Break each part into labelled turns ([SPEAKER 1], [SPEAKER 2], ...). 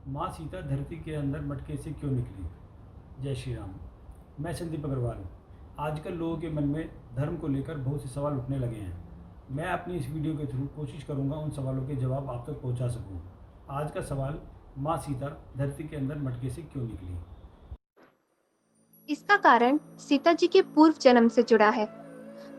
[SPEAKER 1] माँ सीता धरती के अंदर मटके से क्यों निकली? जय श्री राम। मैं संदीप अग्रवाल। आजकल लोगों के मन में धर्म को लेकर बहुत से सवाल उठने लगे हैं। मैं अपनी इस वीडियो के थ्रू कोशिश करूंगा उन सवालों के जवाब आप तक पहुंचा सकूं। आज का सवाल, माँ सीता धरती के अंदर मटके से क्यों निकली?
[SPEAKER 2] इसका कारण सीता जी के पूर्व जन्म से जुड़ा है।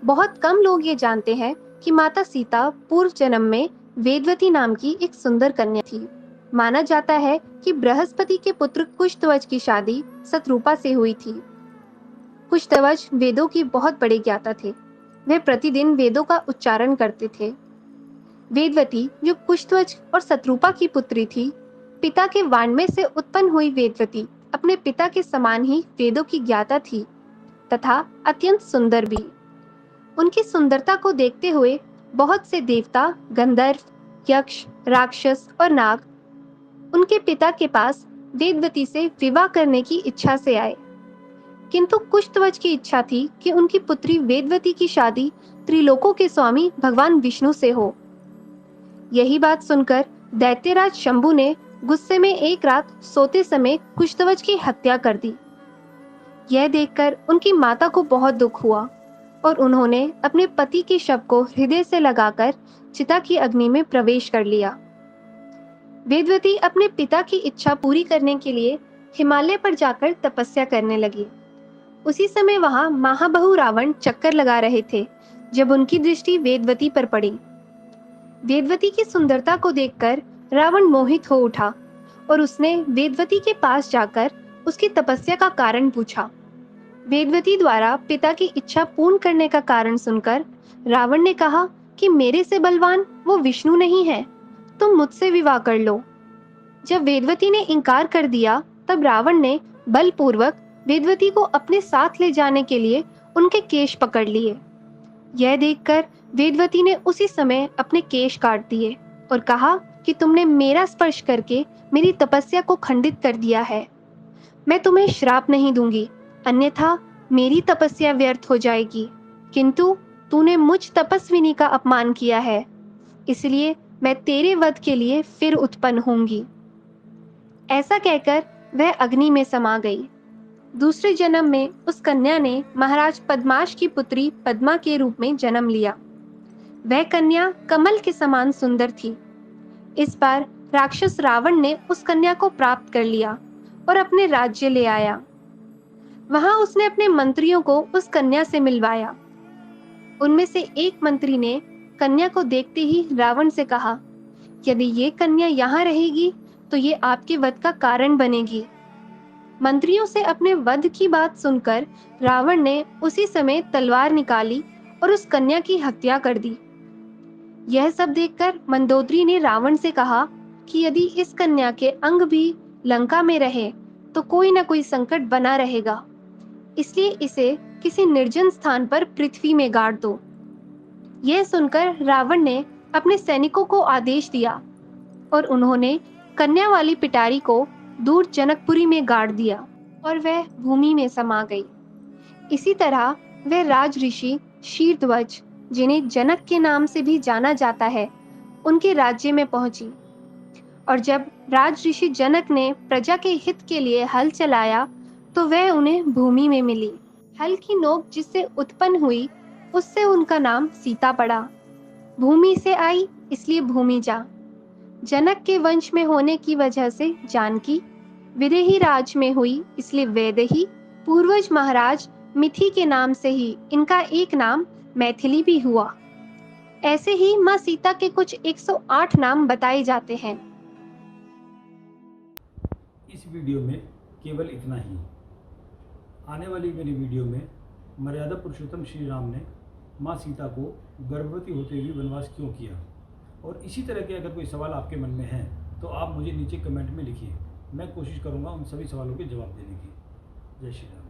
[SPEAKER 2] बहुत कम लोग ये जानते हैं कि माता सीता पूर्व जन्म में वेदवती नाम की एक सुंदर कन्या थी। माना जाता है कि बृहस्पति के पुत्र कुशध्वज की शादी शतरूपा से हुई थी। कुशध्वज वेदों के बहुत बड़े ज्ञाता थे। वे प्रतिदिन वेदों का उच्चारण करते थे। वेदवती, जो कुशध्वज और शतरूपा की पुत्री थी, पिता के वाण्मय से उत्पन्न हुई वेदवती अपने पिता के समान ही वेदों की ज्ञाता थी तथा अत्यंत सुंदर भी। उनकी सुंदरता को देखते हुए बहुत से देवता, गंधर्व, यक्ष, राक्षस और नाग उनके पिता के पास वेदवती से विवाह करने की इच्छा से आए। किंतु कुशध्वज की इच्छा थी कि उनकी पुत्री वेदवती की शादी त्रिलोकों के स्वामी भगवान विष्णु से हो। यही बात सुनकर दैत्यराज शंभु ने गुस्से में एक रात सोते समय कुशध्वज की हत्या कर दी। यह देखकर उनकी माता को बहुत दुख हुआ और उन्होंने अपने पति के शव को हृदय से लगाकर चिता की अग्नि में प्रवेश कर लिया। वेदवती अपने पिता की इच्छा पूरी करने के लिए हिमालय पर जाकर तपस्या करने लगी। उसी समय वहां महाबहु रावण चक्कर लगा रहे थे जब उनकी दृष्टि वेदवती पर पड़ी। वेदवती की सुंदरता को देखकर रावण मोहित हो उठा और उसने वेदवती के पास जाकर उसकी तपस्या का कारण पूछा। वेदवती द्वारा पिता की इच्छा पूर्ण करने का कारण सुनकर रावण ने कहा कि मेरे से बलवान वो विष्णु नहीं है, तुम मुझसे विवाह कर लो। जब वेदवती ने इनकार कर दिया, तब रावण ने बलपूर्वक वेदवती को अपने साथ ले जाने के लिए उनके केश पकड़ लिए। यह देखकर वेदवती ने उसी समय अपने केश काट दिए और कहा कि तुमने मेरा स्पर्श करके मेरी तपस्या को खंडित कर दिया है। मैं तुम्हें श्राप नहीं दूंगी, अन्यथा मेरी तपस्या व्यर्थ हो जाएगी। किंतु तूने मुझ तपस्विनी का अपमान किया है, इसलिए मैं तेरे वध के लिए फिर उत्पन्न होंगी। ऐसा कहकर वह अग्नि में समा गई। दूसरे जन्म में उस कन्या ने महाराज पद्माश की पुत्री पद्मा के रूप में जन्म लिया। वह कन्या कमल के समान सुंदर थी। इस बार राक्षस रावण ने उस कन्या को प्राप्त कर लिया और अपने राज्य ले आया। वहां उसने अपने मंत्रियों को उस कन्या से मिलवाया। उनमें से एक मंत्री ने कन्या को देखते ही रावण से कहा, यदि ये कन्या यहाँ रहेगी तो ये आपके वध का कारण बनेगी। मंत्रियों से अपने वध की बात सुनकर रावण ने उसी समय तलवार निकाली और उस कन्या की हत्या कर दी। यह सब देखकर मंदोदरी ने रावण से कहा कि यदि इस कन्या के अंग भी लंका में रहे तो कोई न कोई संकट बना रहेगा, इसलिए इसे किसी निर्जन स्थान पर पृथ्वी में गाड़ दो। यह सुनकर रावण ने अपने सैनिकों को आदेश दिया और उन्होंने कन्या वाली पिटारी को दूर जनकपुरी में गाड़ दिया और वह भूमि में समा गई। इसी तरह वह राज ऋषि शीरध्वज, जिन्हें जनक के नाम से भी जाना जाता है, उनके राज्य में पहुंची। और जब राज ऋषि जनक ने प्रजा के हित के लिए हल चलाया तो वह उन्हें भूमि में मिली। हल की नोक जिससे उत्पन्न हुई उससे उनका नाम सीता पड़ा। भूमि से आई इसलिए भूमिजा। जनक के वंश में होने की वजह से जानकी, विदेही राज में हुई इसलिए वैदेही, पूर्वज महाराज मिथि के नाम से ही इनका एक नाम मैथिली भी हुआ। ऐसे ही माँ सीता के कुछ 108 नाम बताए जाते हैं।
[SPEAKER 1] इस वीडियो में केवल इतना ही। आने वाली मेरी वीडियो में मर्यादा पुरुषोत्तम श्री राम ने माँ सीता को गर्भवती होते हुए वनवास क्यों किया, और इसी तरह के अगर कोई सवाल आपके मन में हैं तो आप मुझे नीचे कमेंट में लिखिए। मैं कोशिश करूँगा उन सभी सवालों के जवाब देने की। जय श्री राम।